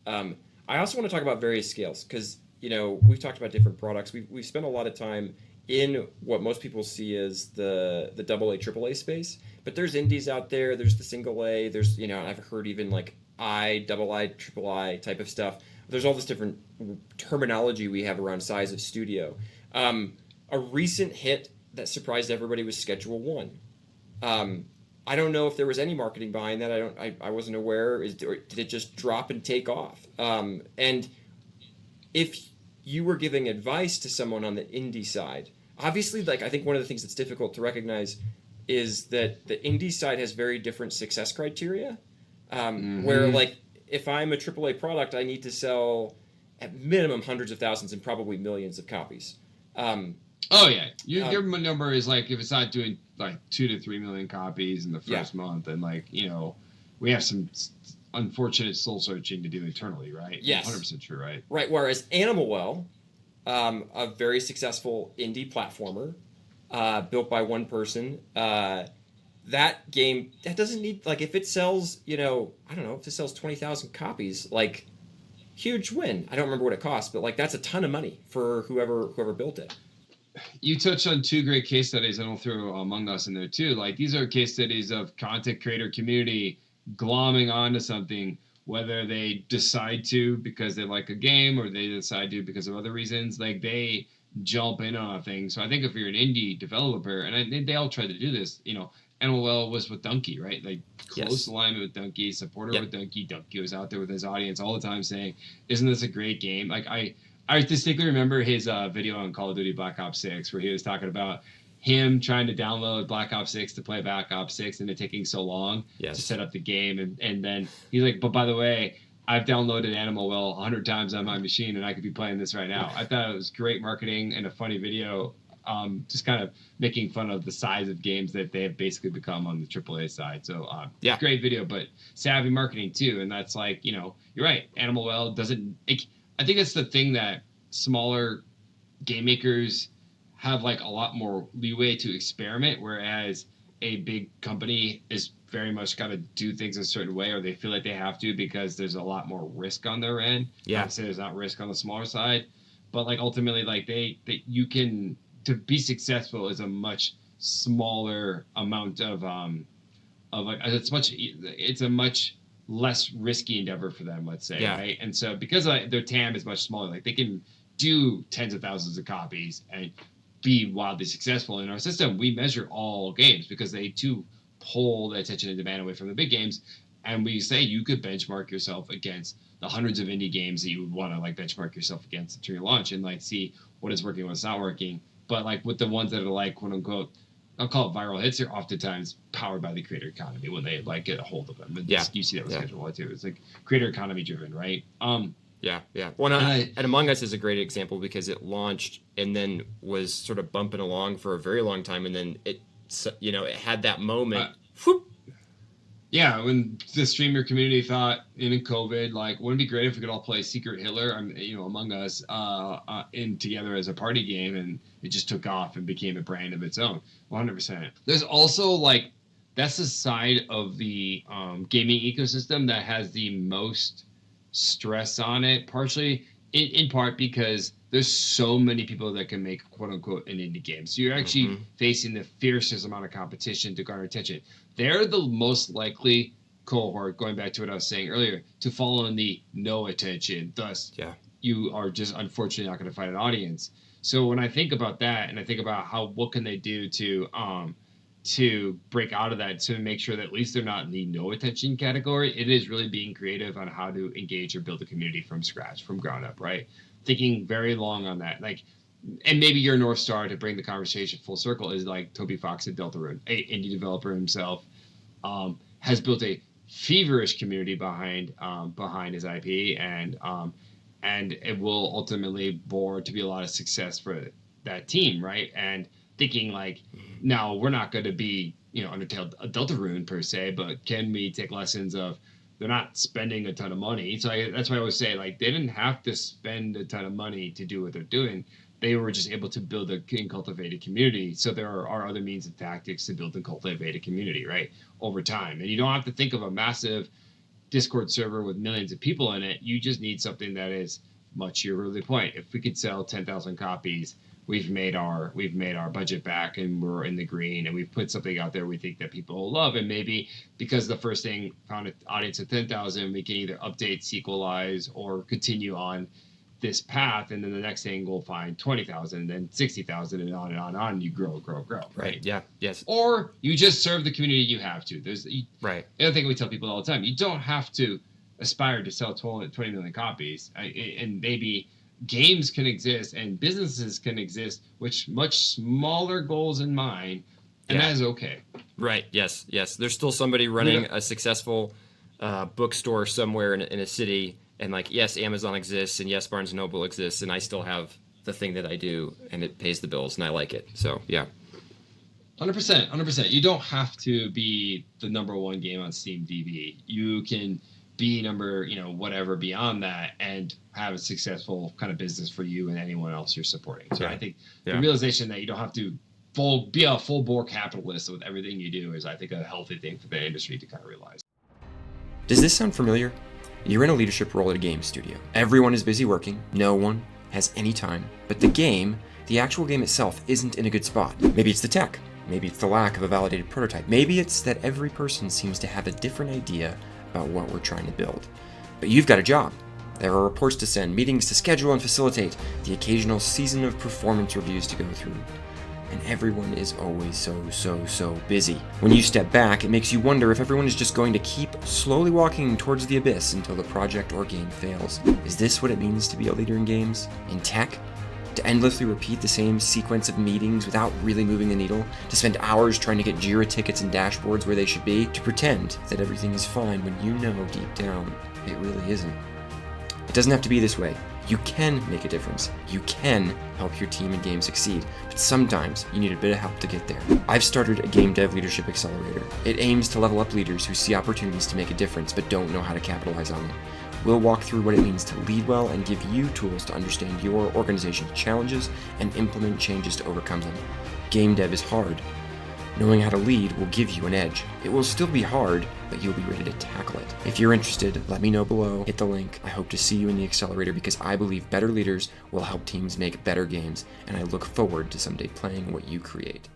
I also want to talk about various scales because we've talked about different products. We've spent a lot of time in what most people see as the double A, triple A space. But there's indies out there. There's the single A. There's I've heard even like double I, triple I type of stuff. There's all this different terminology we have around size of studio. A recent hit that surprised everybody was Schedule One. I don't know if there was any marketing behind that. I wasn't aware. Or did it just drop and take off? And if you were giving advice to someone on the indie side, obviously, like I think one of the things that's difficult to recognize is that the indie side has very different success criteria. Where like if I'm a AAA product, I need to sell at minimum hundreds of thousands and probably millions of copies. Oh yeah, your number is like if it's not doing like 2 to 3 million copies in the first month, and like we have some unfortunate soul searching to do internally, right? Yes, 100% true, right? Right. Whereas Animal Well, a very successful indie platformer, built by one person, that game that doesn't need like if it sells, I don't know if it sells 20,000 copies, like huge win. I don't remember what it costs, but like that's a ton of money for whoever built it. You touched on two great case studies, and I'll throw Among Us in there too. Like these are case studies of content creator community glomming onto something, whether they decide to because they like a game or they decide to because of other reasons. Like they jump in on a thing. So I think if you're an indie developer, and they all try to do this, NOL was with Donkey, right? Like close alignment with Donkey, supporter with Donkey. Donkey was out there with his audience all the time saying, "Isn't this a great game?" Like I distinctly remember his video on Call of Duty Black Ops 6 where he was talking about him trying to download Black Ops 6 to play Black Ops 6 and it taking so long to set up the game. And then he's like, but by the way, I've downloaded Animal Well 100 times on my machine and I could be playing this right now. I thought it was great marketing and a funny video, just kind of making fun of the size of games that they have basically become on the AAA side. So great video, but savvy marketing too. And that's like, you're right. Animal Well doesn't... I think it's the thing that smaller game makers have like a lot more leeway to experiment, whereas a big company is very much got to do things a certain way, or they feel like they have to because there's a lot more risk on their end. Not to say there's not risk on the smaller side, but like ultimately, like you can to be successful is a much smaller amount of like it's a much less risky endeavor for them, let's say, right? And so because their TAM is much smaller, like they can do tens of thousands of copies and be wildly successful. In our system, we measure all games because they too pull the attention and demand away from the big games. And we say you could benchmark yourself against the hundreds of indie games that you would want to like benchmark yourself against during launch and like see what is working, what's not working. But like with the ones that are like quote unquote, I'll call it viral hits, are oftentimes powered by the creator economy when they like get a hold of them. And you see that with Schedule One too. It's like creator economy driven, right? Yeah. Well, and Among Us is a great example because it launched and then was sort of bumping along for a very long time, and then it had that moment. Yeah, when the streamer community thought in COVID, like, wouldn't it be great if we could all play Secret Hitler, Among Us, in together as a party game, and it just took off and became a brand of its own. 100%. There's also like that's the side of the gaming ecosystem that has the most stress on it, partially in part because there's so many people that can make quote unquote an indie game. So you're actually facing the fiercest amount of competition to garner attention. They're the most likely cohort, going back to what I was saying earlier, to fall in the no attention. Thus, you are just unfortunately not going to find an audience. So when I think about that, and I think about what can they do to break out of that, to make sure that at least they're not in the no attention category, it is really being creative on how to engage or build a community from scratch, from ground up, right? Thinking very long on that. Like, and maybe your North Star to bring the conversation full circle is like Toby Fox at Deltarune, an indie developer himself, has built a feverish community behind his IP, and it will ultimately bore to be a lot of success for that team, right? And thinking like, now we're not going to be Undertale Deltarune per se, but can we take lessons of they're not spending a ton of money? So that's why I always say like they didn't have to spend a ton of money to do what they're doing. They were just able to build and cultivate a community. So there are other means and tactics to build and cultivate a community, right, over time. And you don't have to think of a massive Discord server with millions of people in it. You just need something that is, much to your early point, if we could sell 10,000 copies, we've made our budget back and we're in the green, and we've put something out there we think that people will love. And maybe because the first thing found an audience of 10,000, we can either update, sequelize, or continue on this path, and then the next thing we'll find 20,000, and then 60,000, and on and on and on. You grow. Right. Yeah. Yes. Or you just serve the community you have to. Right. The other thing we tell people all the time: you don't have to aspire to sell 20 million copies, and maybe games can exist and businesses can exist with much smaller goals in mind, and that is okay. Right. Yes. There's still somebody running a successful bookstore somewhere in a city, and like, yes, Amazon exists, and yes, Barnes & Noble exists, and I still have the thing that I do, and it pays the bills, and I like it. So yeah. 100%. You don't have to be the number one game on Steam DB. You can be number, whatever beyond that, and have a successful kind of business for you and anyone else you're supporting. So I think the realization that you don't have to be a full bore capitalist with everything you do is, I think, a healthy thing for the industry to kind of realize. Does this sound familiar? You're in a leadership role at a game studio. Everyone is busy working. No one has any time. But the actual game itself, isn't in a good spot. Maybe it's the tech. Maybe it's the lack of a validated prototype. Maybe it's that every person seems to have a different idea about what we're trying to build. But you've got a job. There are reports to send, meetings to schedule and facilitate, the occasional season of performance reviews to go through. And everyone is always so busy. When you step back, it makes you wonder if everyone is just going to keep slowly walking towards the abyss until the project or game fails. Is this what it means to be a leader in games? In tech? To endlessly repeat the same sequence of meetings without really moving the needle? To spend hours trying to get Jira tickets and dashboards where they should be? To pretend that everything is fine when you know deep down it really isn't? It doesn't have to be this way. You can make a difference. You can help your team and game succeed, but sometimes you need a bit of help to get there. I've started a game dev leadership accelerator. It aims to level up leaders who see opportunities to make a difference but don't know how to capitalize on them. We'll walk through what it means to lead well and give you tools to understand your organization's challenges and implement changes to overcome them. Game dev is hard. Knowing how to lead will give you an edge. It will still be hard, but you'll be ready to tackle it. If you're interested, let me know below, hit the link. I hope to see you in the accelerator because I believe better leaders will help teams make better games, and I look forward to someday playing what you create.